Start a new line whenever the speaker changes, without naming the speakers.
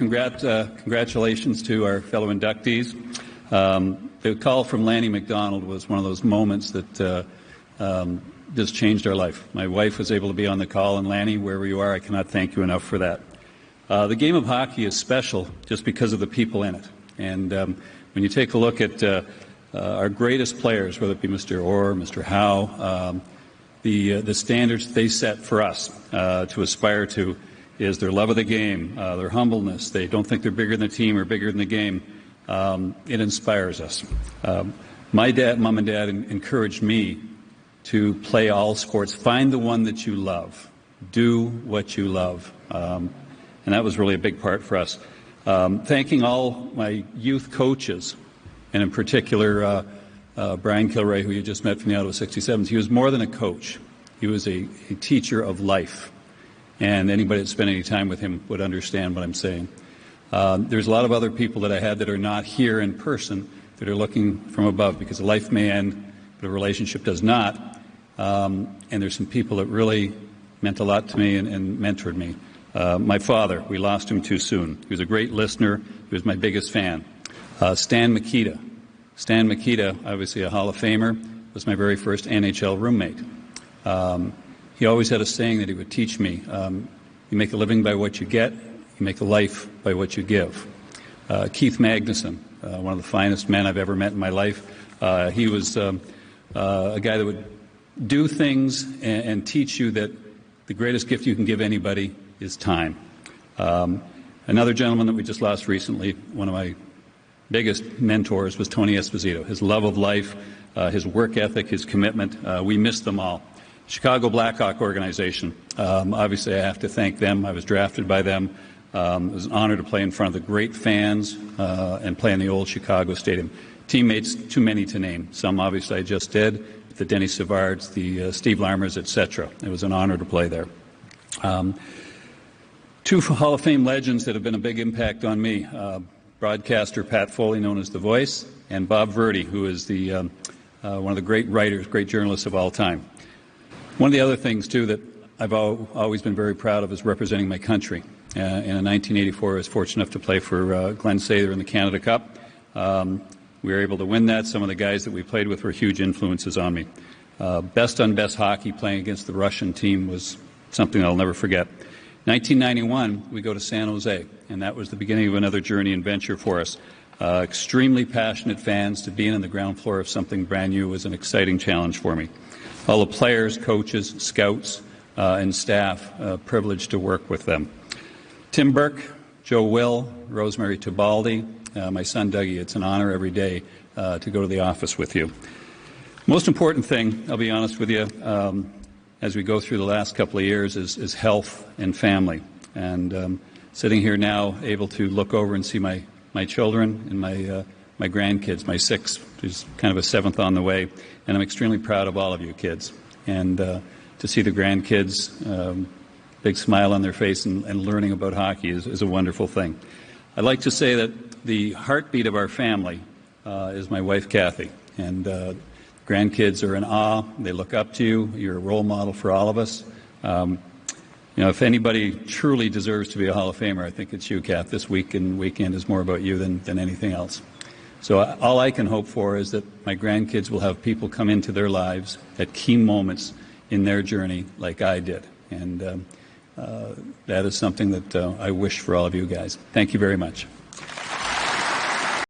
congratulations to our fellow inductees. The call from Lanny McDonald was one of those moments that just changed our life. My wife was able to be on the call, and Lanny, wherever you are, I cannot thank you enough for that. The game of hockey is special just because of the people in it. And when you take a look at our greatest players, whether it be Mr. Orr, Mr. Howe, the standards they set for us to aspire to is their love of the game, their humbleness. They don't think they're bigger than the team or bigger than the game. It inspires us. My dad, mom and dad encouraged me to play all sports. Find the one that you love. Do what you love. And that was really a big part for us. Thanking all my youth coaches, and in particular Brian Kilray, who you just met from the Ottawa 67s. He was more than a coach. He was a teacher of life. And anybody that spent any time with him would understand what I'm saying. There's a lot of other people that I had that are not here in person that are looking from above, because life may end, but a relationship does not. And there's some people that really meant a lot to me and mentored me. My father, we lost him too soon. He was a great listener. He was my biggest fan. Stan Mikita. Stan Mikita, obviously a Hall of Famer, was my very first NHL roommate. He always had a saying that he would teach me. You make a living by what you get. You make a life by what you give. Keith Magnuson, one of the finest men I've ever met in my life. He was a guy that would do things and teach you that the greatest gift you can give anybody is time. Another gentleman that we just lost recently, one of my biggest mentors, was Tony Esposito. His love of life, his work ethic, his commitment, we miss them all. Chicago Blackhawk organization, obviously I have to thank them. I was drafted by them. It was an honor to play in front of the great fans and play in the old Chicago Stadium. Teammates, too many to name. Some obviously I just did, the Denny Savards, the Steve Larmers, etc. It was an honor to play there. Two Hall of Fame legends that have been a big impact on me. Broadcaster Pat Foley, known as The Voice, and Bob Verde, who is one of the great writers, great journalists of all time. One of the other things, too, that I've always been very proud of is representing my country. In 1984, I was fortunate enough to play for Glenn Sather in the Canada Cup. We were able to win that. Some of the guys that we played with were huge influences on me. Best on best hockey, playing against the Russian team, was something I'll never forget. 1991, we go to San Jose, and that was the beginning of another journey and venture for us. Extremely passionate fans. To be in the ground floor of something brand new was an exciting challenge for me. All the players, coaches, scouts, and staff, privileged to work with them. Tim Burke, Joe Will, Rosemary Tibaldi, my son Dougie, it's an honor every day to go to the office with you. Most important thing, I'll be honest with you, as we go through the last couple of years is health and family. And sitting here now, able to look over and see my children and my grandkids, my sixth, who's kind of a seventh on the way, and I'm extremely proud of all of you kids. And to see the grandkids, big smile on their face and learning about hockey is a wonderful thing. I'd like to say that the heartbeat of our family is my wife, Kathy. And grandkids are in awe. They look up to you. You're a role model for all of us. If anybody truly deserves to be a Hall of Famer, I think it's you, Kath. This week and weekend is more about you than anything else. So all I can hope for is that my grandkids will have people come into their lives at key moments in their journey like I did. And that is something that I wish for all of you guys. Thank you very much.